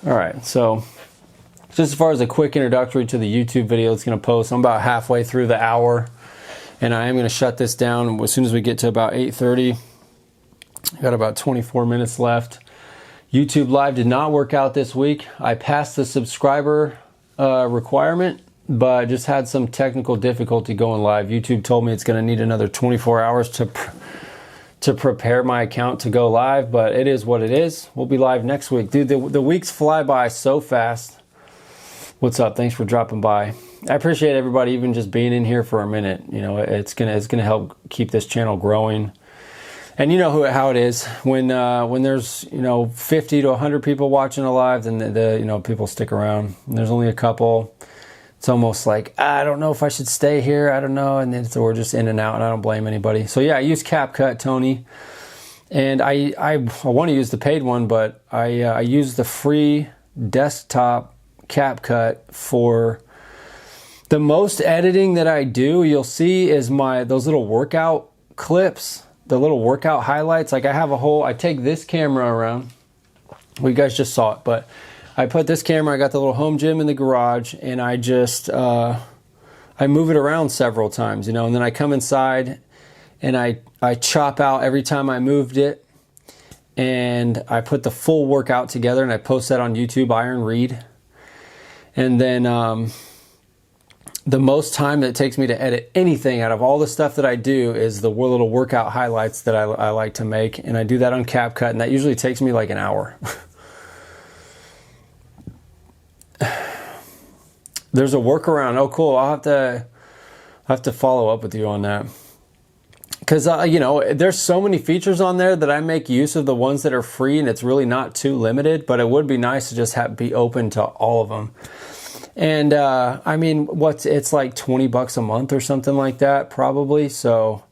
All right, so just as far as a quick introductory to the YouTube video it's going to post, I'm about halfway through the hour, and I am going to shut this down as soon as we get to about 8:30. Got about 24 minutes left. YouTube Live did not work out this week. I passed the subscriber requirement, but I just had some technical difficulty going live. YouTube told me it's going to need another 24 hours to prepare my account to go live, but it is what it is. We'll be live next week. Dude, the weeks fly by so fast. What's up? Thanks for dropping by. I appreciate everybody even just being in here for a minute. You know, it's gonna help keep this channel growing. And you know how it is when there's 50 to 100 people watching a live, then the people stick around. And there's only a couple. It's almost like, I don't know if I should stay here. I don't know. And then we're just in and out, and I don't blame anybody. So yeah, I use CapCut, Tony. And I want to use the paid one, but I use the free desktop CapCut for the most editing that I do. You'll see is those little workout clips, the little workout highlights. Like I take this camera around. Well, you guys just saw it, but I put this camera, I got the little home gym in the garage, and I just, I move it around several times, and then I come inside and I chop out every time I moved it, and I put the full workout together and I post that on YouTube, Iron Reed. And then the most time that it takes me to edit anything out of all the stuff that I do is the little workout highlights that I like to make, and I do that on CapCut, and that usually takes me like an hour. There's a workaround. Oh, cool. I'll have to follow up with you on that. Because, there's so many features on there that I make use of the ones that are free, and it's really not too limited, but it would be nice to just be open to all of them. And, it's like $20 a month or something like that, probably. So,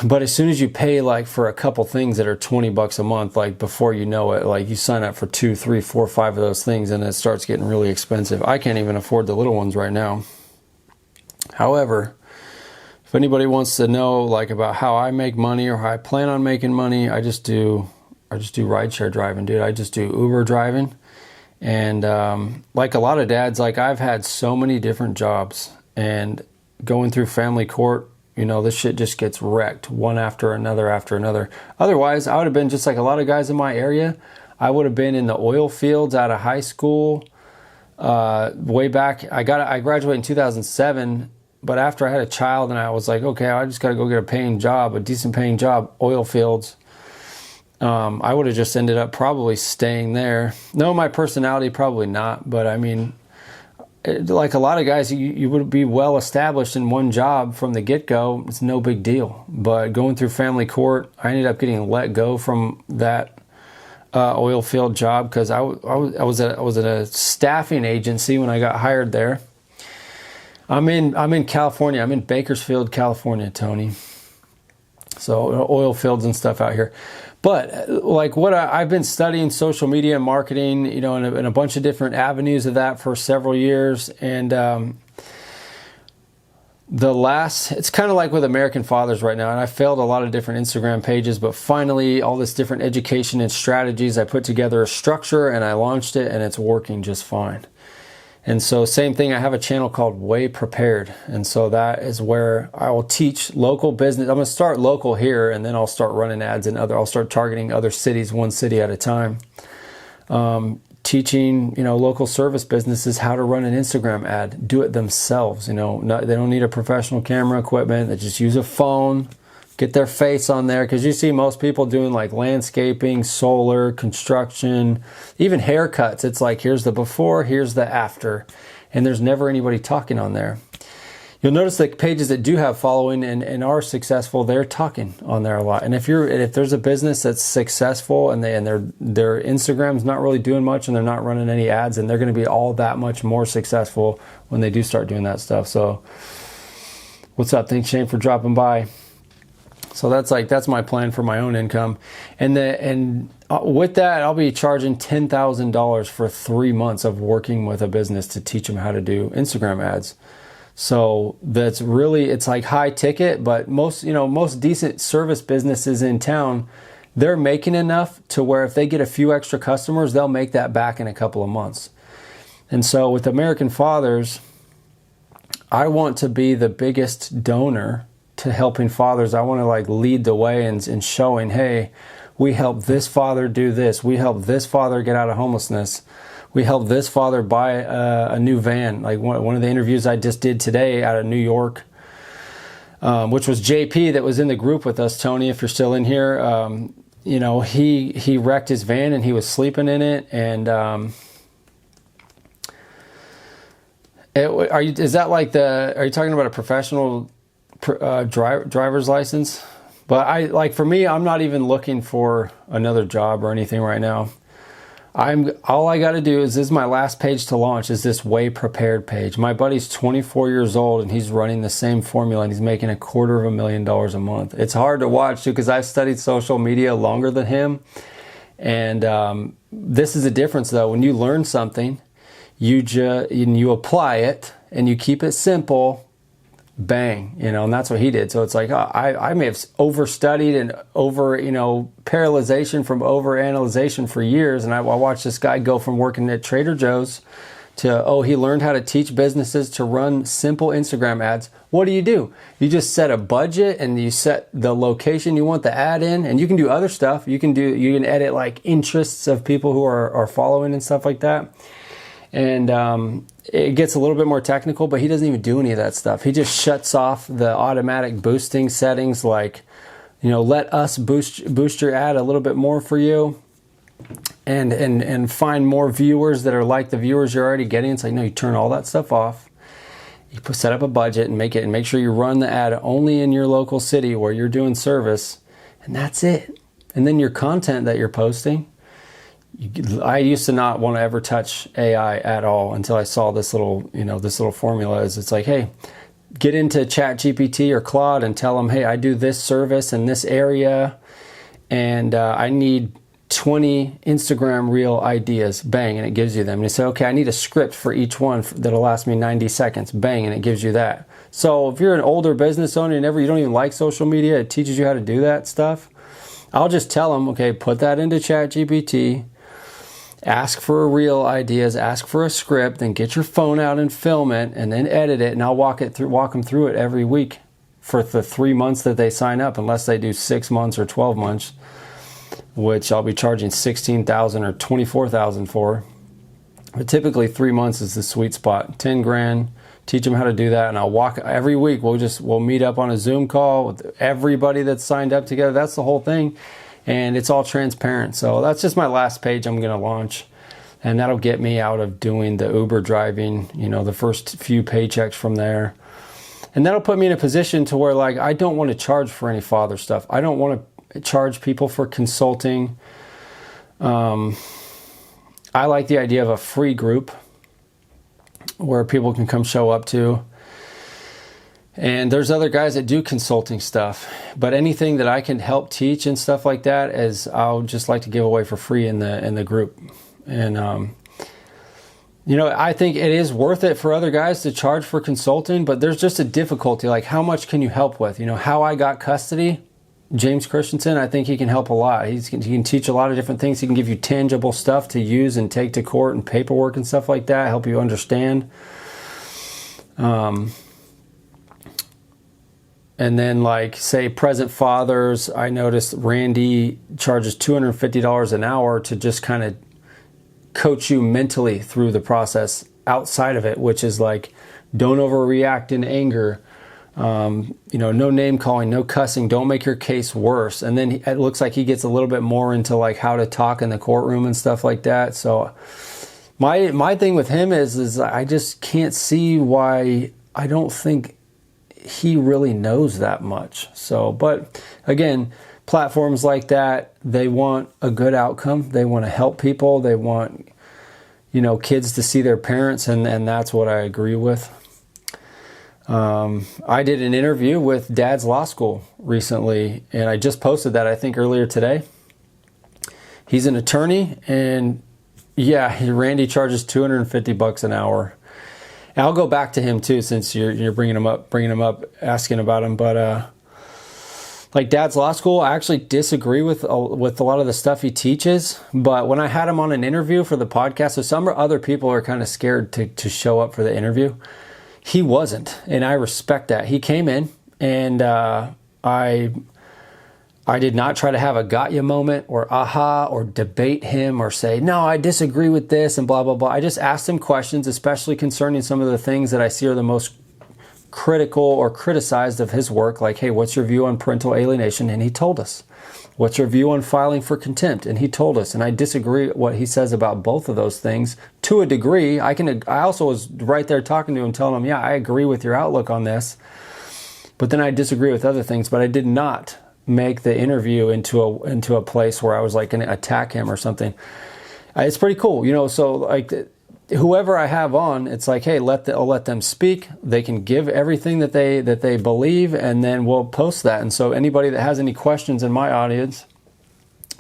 but as soon as you pay like for a couple things that are $20 a month, like before you know it, like you sign up for 2, 3, 4, 5 of those things, and it starts getting really expensive. I can't even afford the little ones right now. However, if anybody wants to know like about how I make money or how I plan on making money, I just do rideshare driving, dude. I just do Uber driving. And like a lot of dads, like I've had so many different jobs, and going through family court, this shit just gets wrecked one after another after another. Otherwise, I would have been just like a lot of guys in my area. I would have been in the oil fields out of high school. Way back, I graduated in 2007, but after I had a child and I was like, okay, I just got to go get a decent paying job, oil fields. I would have just ended up probably staying there. No, my personality, probably not, but I mean, like a lot of guys, you would be well established in one job from the get-go. It's no big deal. But going through family court, I ended up getting let go from that oil field job because I was at a staffing agency when I got hired there. I'm in California. I'm in Bakersfield, California, Tony. So oil fields and stuff out here. But like I've been studying social media and marketing, in a bunch of different avenues of that for several years. And it's kind of like with American Fathers right now. And I failed a lot of different Instagram pages, but finally all this different education and strategies, I put together a structure and I launched it, and it's working just fine. And so same thing, I have a channel called Way Prepared. And so that is where I will teach local business. I'm going to start local here, and then I'll start running ads I'll start targeting other cities, one city at a time. Teaching, local service businesses how to run an Instagram ad, do it themselves. They don't need a professional camera equipment. They just use a phone, get their face on there, because you see most people doing like landscaping, solar, construction, even haircuts. It's like, here's the before, here's the after, and there's never anybody talking on there. You'll notice the pages that do have following and are successful, they're talking on there a lot. And if there's a business that's successful and their Instagram's not really doing much and they're not running any ads, and they're going to be all that much more successful when they do start doing that stuff. So what's up? Thanks, Shane, for dropping by. So that's my plan for my own income. And with that, I'll be charging $10,000 for 3 months of working with a business to teach them how to do Instagram ads. So that's really, it's like high ticket, but most decent service businesses in town, they're making enough to where if they get a few extra customers, they'll make that back in a couple of months. And so with American Fathers, I want to be the biggest donor to helping fathers. I want to like lead the way in showing, hey, we helped this father do this. We helped this father get out of homelessness. We helped this father buy a new van. Like one of the interviews I just did today out of New York, which was JP that was in the group with us, Tony, if you're still in here. You know, he wrecked his van and he was sleeping in it. And are you talking about a professional driver's license? But for me, I'm not even looking for another job or anything right now. All I got to do is, this is my last page to launch, is this Way Prepared page. My buddy's 24 years old and he's running the same formula and he's making $250,000 a month. It's hard to watch too, because I've studied social media longer than him. And this is the difference though. When you learn something, you apply it and you keep it simple, bang, and that's what he did. So it's like, I may have overstudied and paralyzation from overanalyzation for years. And I watched this guy go from working at Trader Joe's to, he learned how to teach businesses to run simple Instagram ads. What do? You just set a budget and you set the location you want the ad in, and you can do other stuff. You can edit like interests of people who are following and stuff like that. And it gets a little bit more technical, but he doesn't even do any of that stuff. He just shuts off the automatic boosting settings, like, let us boost your ad a little bit more for you, and find more viewers that are like the viewers you're already getting. It's like, no, you turn all that stuff off. You set up a budget and make sure you run the ad only in your local city where you're doing service, and that's it. And then your content that you're posting. I used to not want to ever touch AI at all until I saw this little formula. It's like, hey, get into ChatGPT or Claude and tell them, hey, I do this service in this area, and I need 20 Instagram reel ideas. Bang, and it gives you them. And you say, okay, I need a script for each one that'll last me 90 seconds. Bang, and it gives you that. So if you're an older business owner and you don't even like social media, it teaches you how to do that stuff. I'll just tell them, okay, put that into ChatGPT. Ask for real ideas, ask for a script, then get your phone out and film it, and then edit it, and I'll walk them through it every week for the 3 months that they sign up, unless they do 6 months or 12 months, which I'll be charging $16,000 or $24,000 for. But typically 3 months is the sweet spot. 10 grand, teach them how to do that, and I'll walk every week. We'll meet up on a Zoom call with everybody that's signed up together. That's the whole thing. And it's all transparent. So that's just my last page I'm going to launch. And that'll get me out of doing the Uber driving, the first few paychecks from there. And that'll put me in a position to where, like, I don't want to charge for any father stuff. I don't want to charge people for consulting. I like the idea of a free group where people can come show up to. And there's other guys that do consulting stuff, but anything that I can help teach and stuff like that, I'll just like to give away for free in the group. And I think it is worth it for other guys to charge for consulting, but there's just a difficulty. Like, how much can you help with? How I got custody, James Christensen, I think he can help a lot. He can teach a lot of different things. He can give you tangible stuff to use and take to court and paperwork and stuff like that, help you understand. And then, like, say, Present Fathers, I noticed Randy charges $250 an hour to just kind of coach you mentally through the process outside of it, which is like, don't overreact in anger, no name calling, no cussing, don't make your case worse. And then it looks like he gets a little bit more into like how to talk in the courtroom and stuff like that. So my thing with him is I just can't see why. I don't think he really knows that much. So, but again, platforms like that, they want a good outcome. They want to help people. They want, kids to see their parents, and that's what I agree with. I did an interview with Dad's Law School recently, and I just posted that, I think, earlier today. He's an attorney, and Randy charges $250 an hour. And I'll go back to him too, since you're bringing him up, asking about him. But like Dad's Law School, I actually disagree with a lot of the stuff he teaches. But when I had him on an interview for the podcast, so some other people are kind of scared to show up for the interview. He wasn't, and I respect that. He came in, and I did not try to have a got ya moment or aha or debate him or say, no, I disagree with this and blah, blah, blah. I just asked him questions, especially concerning some of the things that I see are the most critical or criticized of his work. Like, hey, what's your view on parental alienation? And he told us. What's your view on filing for contempt? And he told us. And I disagree with what he says about both of those things to a degree. I also was right there talking to him, telling him, yeah, I agree with your outlook on this. But then I disagree with other things. But I did not make the interview into a place where I was like going to attack him or something. It's pretty cool, you know. So like whoever I have on, it's like, hey, I'll let them speak. They can give everything that they believe, and then we'll post that. And so anybody that has any questions in my audience,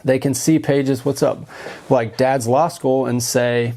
they can see Pages What's Up, like Dad's Law School, and say,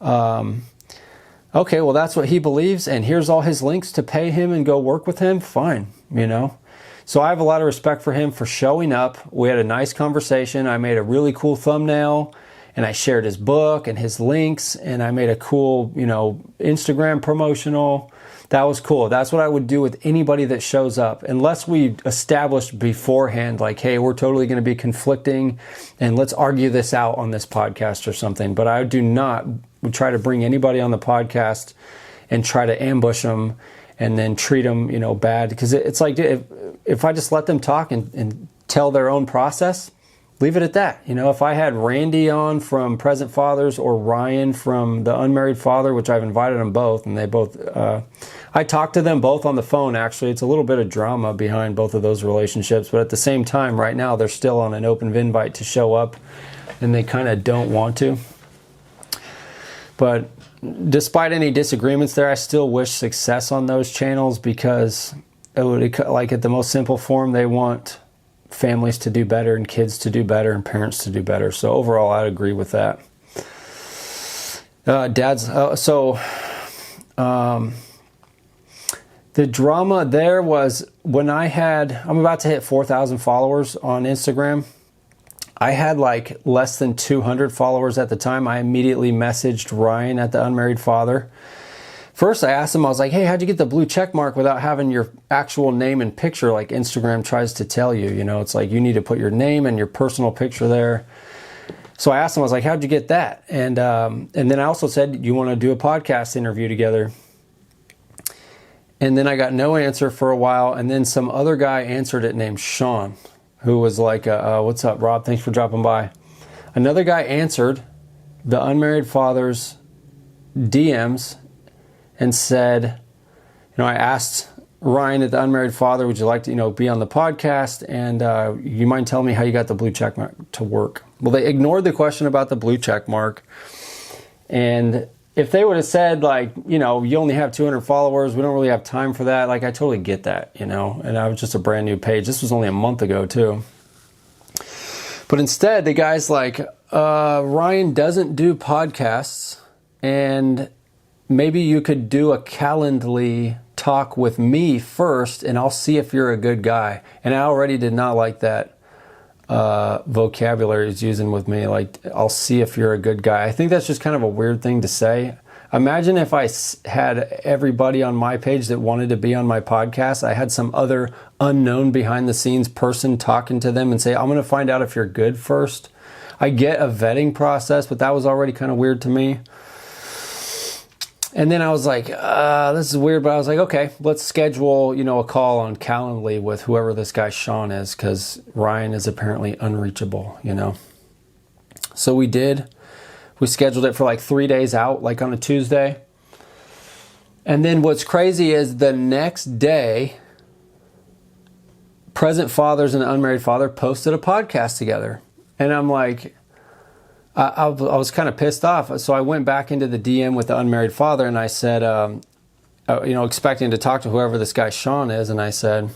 okay, well, that's what he believes, and here's all his links to pay him and go work with him. Fine, you know. So I have a lot of respect for him for showing up. We had a nice conversation. I made a really cool thumbnail, and I shared his book and his links, and I made a cool, you know, Instagram promotional. That was cool. That's what I would do with anybody that shows up, unless we established beforehand, like, hey, we're totally going to be conflicting, and let's argue this out on this podcast or something. But I do not try to bring anybody on the podcast and try to ambush them and then treat them, you know, bad. Because it's like, if I just let them talk and tell their own process, leave it at that. You know, if I had Randy on from Present Fathers or Ryan from The Unmarried Father, which I've invited them both, and they both, I talked to them both on the phone, actually. It's a little bit of drama behind both of those relationships, but at the same time, right now, they're still on an open invite to show up, and they kind of don't want to. But despite any disagreements there, I still wish success on those channels, because it would, like, at the most simple form, they want families to do better and kids to do better and parents to do better. So overall, I'd agree with that. The drama there was when I'm about to hit 4,000 followers on Instagram. I had like less than 200 followers at the time. I immediately messaged Ryan at The Unmarried Father. First, I asked him, I was like, hey, how'd you get the blue check mark without having your actual name and picture like Instagram tries to tell you? You know, it's like you need to put your name and your personal picture there. So I asked him, I was like, how'd you get that? And then I also said, you want to do a podcast interview together? And then I got no answer for a while. And then some other guy answered it named Sean, who was like, what's up, Rob? Thanks for dropping by. Another guy answered The Unmarried Father's DMs and said, you know, I asked Ryan at The Unmarried Father, would you like to, you know, be on the podcast? And you mind telling me how you got the blue check mark to work? Well, they ignored the question about the blue check mark. And if they would have said, like, you know, you only have 200 followers, we don't really have time for that, like, I totally get that, you know. And I was just a brand new page. This was only a month ago, too. But instead, the guy's like, Ryan doesn't do podcasts, and maybe you could do a Calendly talk with me first, and I'll see if you're a good guy. And I already did not like that vocabulary he's using with me, like, I'll see if you're a good guy. I think that's just kind of a weird thing to say. Imagine if I had everybody on my page that wanted to be on my podcast, I had some other unknown behind the scenes person talking to them and say, I'm going to find out if you're good first. I get a vetting process, but that was already kind of weird to me. And then I was like, this is weird, but I was like, okay, let's schedule, you know, a call on Calendly with whoever this guy Sean is, because Ryan is apparently unreachable, you know. So we did. We scheduled it for like 3 days out, like on a Tuesday. And then what's crazy is the next day, Present Fathers and The Unmarried Father posted a podcast together. And I'm like, I was kind of pissed off. So I went back into the DM with The Unmarried Father, and I said, you know, expecting to talk to whoever this guy Sean is. And I said,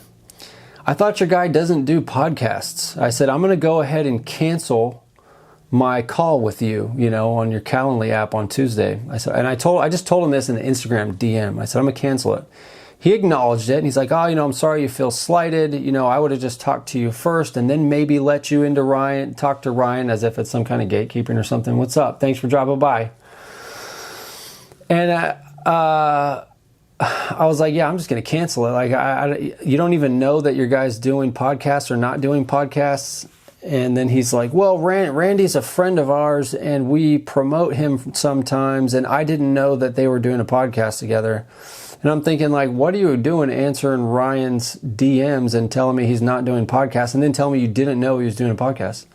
I thought your guy doesn't do podcasts. I said, I'm going to go ahead and cancel my call with you, you know, on your Calendly app on Tuesday. I said, and I just told him this in the Instagram DM. I said, I'm going to cancel it. he acknowledged it, and he's like, oh, I'm sorry you feel slighted. I would have just talked to you first and then maybe let you into Ryan, talk to Ryan, as if it's some kind of gatekeeping or something. What's up? Thanks for dropping by. And I was like, yeah, I'm just going to cancel it. Like, you don't even know that your guy's doing podcasts or not doing podcasts. And then he's like, well, Randy's a friend of ours and we promote him sometimes. And I didn't know that they were doing a podcast together. And I'm thinking, like, what are you doing answering Ryan's DMs and telling me he's not doing podcasts and then telling me you didn't know he was doing a podcast?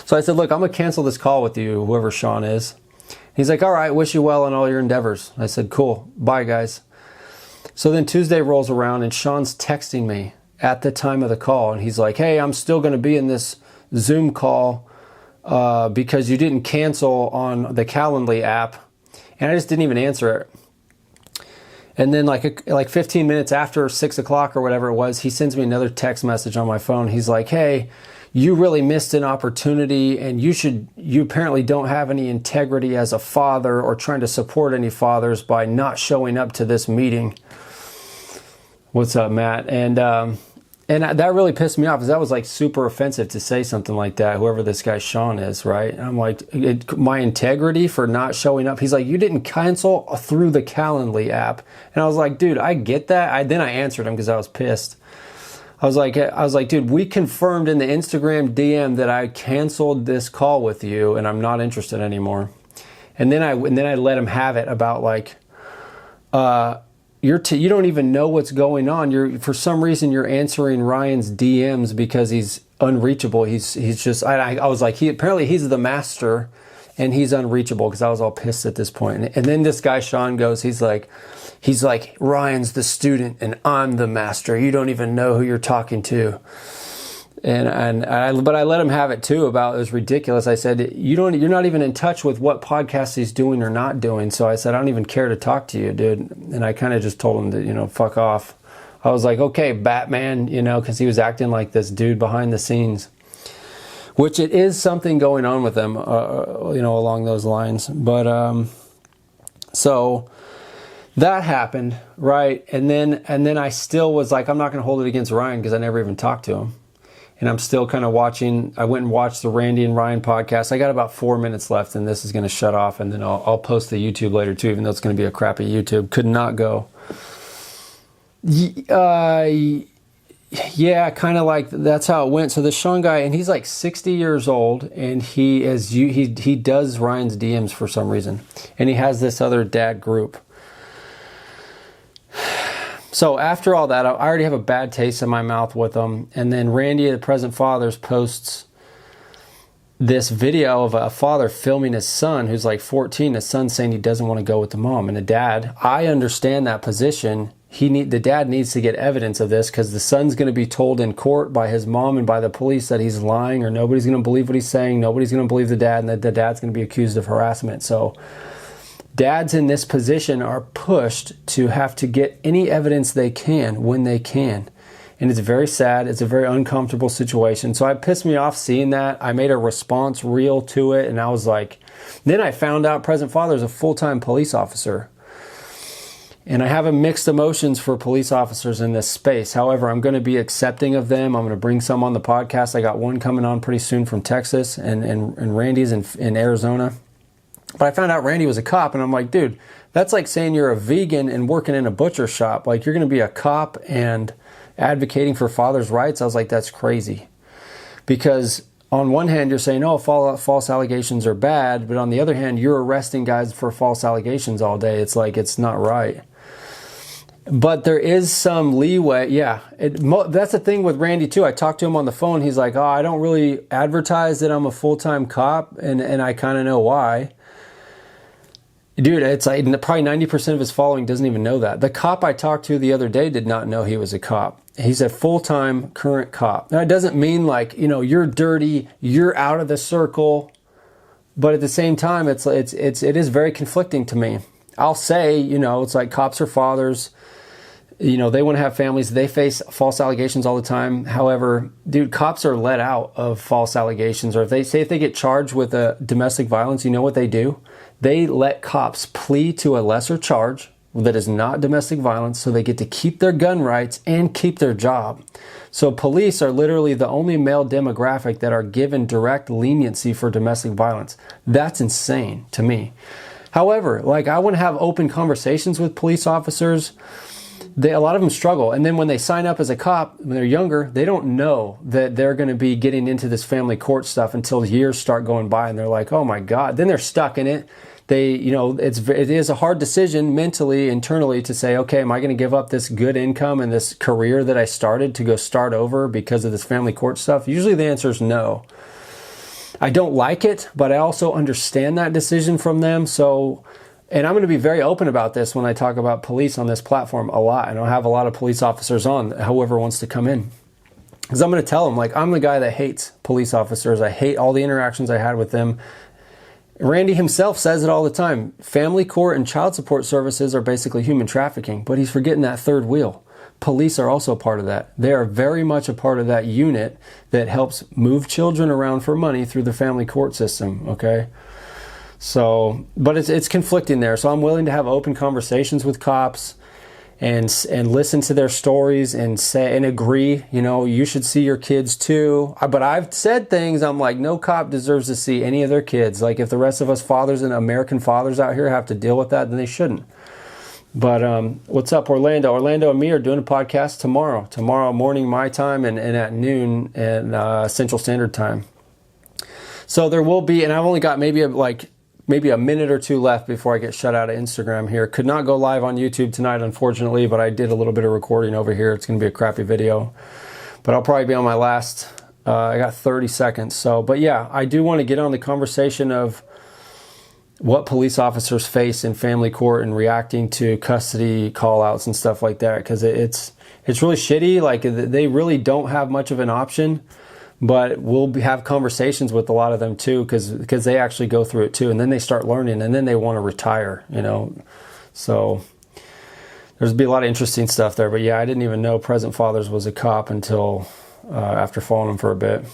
So I said, look, I'm going to cancel this call with you, whoever Sean is. He's like, all right, wish you well in all your endeavors. I said, cool. Bye, guys. So then Tuesday rolls around and Sean's texting me at the time of the call. And he's like, hey, I'm still going to be in this Zoom call because you didn't cancel on the Calendly app. And I just didn't even answer it. And then like 15 minutes after 6 o'clock or whatever it was, he sends me another text message on my phone. He's like, hey, you really missed an opportunity and you apparently don't have any integrity as a father or trying to support any fathers by not showing up to this meeting. What's up, Matt? And that really pissed me off because that was like super offensive to say something like that, whoever this guy Sean is, right? And I'm like, my integrity for not showing up. He's like, you didn't cancel through the Calendly app. And I was like, dude, I get that. Then I answered him because I was pissed. I was like, dude, we confirmed in the Instagram DM that I canceled this call with you and I'm not interested anymore. And then I let him have it about like, you don't even know what's going on. For some reason you're answering Ryan's DMs because he's unreachable. He's just, I was like, apparently he's the master and he's unreachable because I was all pissed at this point. And then this guy Sean goes, he's like, Ryan's the student and I'm the master. You don't even know who you're talking to. But I let him have it too about it was ridiculous. I said, you're not even in touch with what podcast he's doing or not doing. So I said, I don't even care to talk to you, dude. And I kind of just told him to, fuck off. I was like, okay, Batman, because he was acting like this dude behind the scenes, which it is something going on with him, along those lines. But, so that happened, right? And then I still was like, I'm not going to hold it against Ryan because I never even talked to him. And I'm still kind of watching. I went and watched the Randy and Ryan podcast. I got about 4 minutes left, and this is going to shut off. And then I'll post the YouTube later too, even though it's going to be a crappy YouTube. Could not go. Yeah, kind of like that's how it went. So the Sean guy, and he's like 60 years old, and he does Ryan's DMs for some reason, and he has this other dad group. So after all that, I already have a bad taste in my mouth with them. And then Randy, the Present Fathers, posts this video of a father filming his son who's like 14. The son saying he doesn't want to go with the mom. And the dad, I understand that position. The dad needs to get evidence of this because the son's going to be told in court by his mom and by the police that he's lying or nobody's going to believe what he's saying. Nobody's going to believe the dad and that the dad's going to be accused of harassment. So dads in this position are pushed to have to get any evidence they can when they can. And it's very sad. It's a very uncomfortable situation. So it pissed me off seeing that. I made a response reel to it. And I was like, then I found out Present Father is a full-time police officer. And I have a mixed emotions for police officers in this space. However, I'm going to be accepting of them. I'm going to bring some on the podcast. I got one coming on pretty soon from Texas and Randy's in Arizona. But I found out Randy was a cop, and I'm like, dude, that's like saying you're a vegan and working in a butcher shop. Like, you're going to be a cop and advocating for fathers' rights? I was like, that's crazy. Because on one hand, you're saying, oh, false allegations are bad, but on the other hand, you're arresting guys for false allegations all day. It's like, it's not right. But there is some leeway. Yeah, that's the thing with Randy, too. I talked to him on the phone. He's like, oh, I don't really advertise that I'm a full-time cop, and I kind of know why. Dude, it's like probably 90% of his following doesn't even know that. The cop I talked to the other day did not know he was a cop. He's a full-time current cop. Now, it doesn't mean like, you're dirty, you're out of the circle. But at the same time, it is very conflicting to me. I'll say, it's like cops are fathers. They want to have families. They face false allegations all the time. However, dude, cops are let out of false allegations. Or if they get charged with domestic violence, you know what they do? They let cops plea to a lesser charge that is not domestic violence, so they get to keep their gun rights and keep their job. So police are literally the only male demographic that are given direct leniency for domestic violence. That's insane to me. However, like, I want to have open conversations with police officers. A lot of them struggle. And then when they sign up as a cop, when they're younger, they don't know that they're going to be getting into this family court stuff until years start going by. And they're like, oh my God. Then they're stuck in it. It is a hard decision mentally, internally, to say, okay, am I going to give up this good income and this career that I started to go start over because of this family court stuff? Usually the answer is no. I don't like it, but I also understand that decision from them. And I'm going to be very open about this when I talk about police on this platform a lot. And I'll have a lot of police officers on, whoever wants to come in. Because I'm going to tell them, like, I'm the guy that hates police officers. I hate all the interactions I had with them. Randy himself says it all the time. Family court and child support services are basically human trafficking, but he's forgetting that third wheel. Police are also part of that. They are very much a part of that unit that helps move children around for money through the family court system, okay? So, but it's conflicting there. So I'm willing to have open conversations with cops and listen to their stories and say and agree, you should see your kids too. But I've said things, I'm like, no cop deserves to see any of their kids. Like, if the rest of us fathers and American fathers out here have to deal with that, then they shouldn't. But what's up, Orlando? Orlando and me are doing a podcast tomorrow morning my time and at noon and Central Standard Time. So there will be, and I've only got maybe a minute or two left before I get shut out of Instagram here. Could not go live on YouTube tonight, unfortunately, but I did a little bit of recording over here. It's going to be a crappy video, but I'll probably be on my last, I got 30 seconds. So, but yeah, I do want to get on the conversation of what police officers face in family court and reacting to custody call outs and stuff like that. Cause it's really shitty. Like, they really don't have much of an option. But we'll have conversations with a lot of them too, because they actually go through it too, and then they start learning, and then they want to retire, So there's be a lot of interesting stuff there. But yeah, I didn't even know Present Fathers was a cop until after following him for a bit.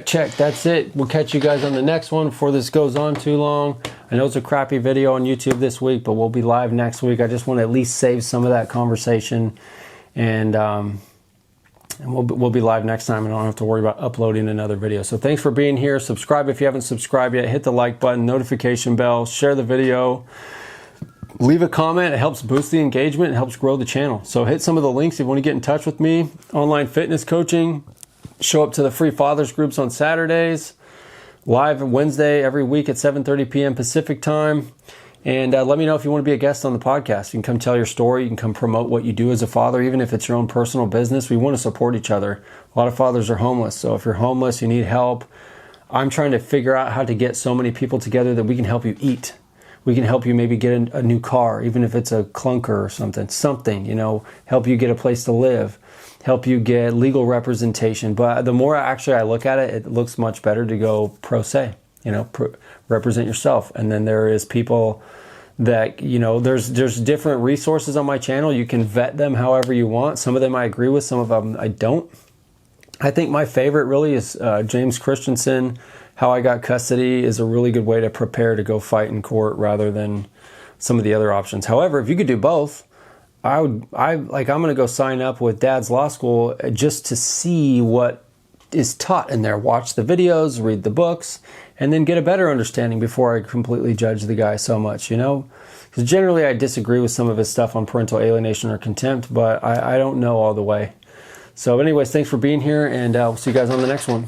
Check. That's it. We'll catch you guys on the next one before this goes on too long. I know it's a crappy video on YouTube this week, but we'll be live next week. I just want to at least save some of that conversation, and we'll be live next time, and I don't have to worry about uploading another video. So thanks for being here. Subscribe if you haven't subscribed yet. Hit the like button, notification bell, share the video. Leave a comment. It helps boost the engagement. It helps grow the channel. So hit some of the links if you want to get in touch with me. Online fitness coaching. Show up to the free fathers groups on Saturdays, live Wednesday every week at 7:30 p.m. Pacific time. And let me know if you want to be a guest on the podcast. You can come tell your story. You can come promote what you do as a father, even if it's your own personal business. We want to support each other. A lot of fathers are homeless. So if you're homeless, you need help. I'm trying to figure out how to get so many people together that we can help you eat. We can help you maybe get a new car, even if it's a clunker or something, help you get a place to live. Help you get legal representation. But the more I look at it, it looks much better to go pro se, represent yourself. And then there is people that, there's different resources on my channel. You can vet them however you want. Some of them I agree with, some of them I don't. I think my favorite really is James Christensen. How I Got Custody is a really good way to prepare to go fight in court rather than some of the other options. However, if you could do both, I'm going to go sign up with Dad's Law School just to see what is taught in there. Watch the videos, read the books, and then get a better understanding before I completely judge the guy so much, Because generally I disagree with some of his stuff on parental alienation or contempt, but I don't know all the way. So anyways, thanks for being here, and we'll see you guys on the next one.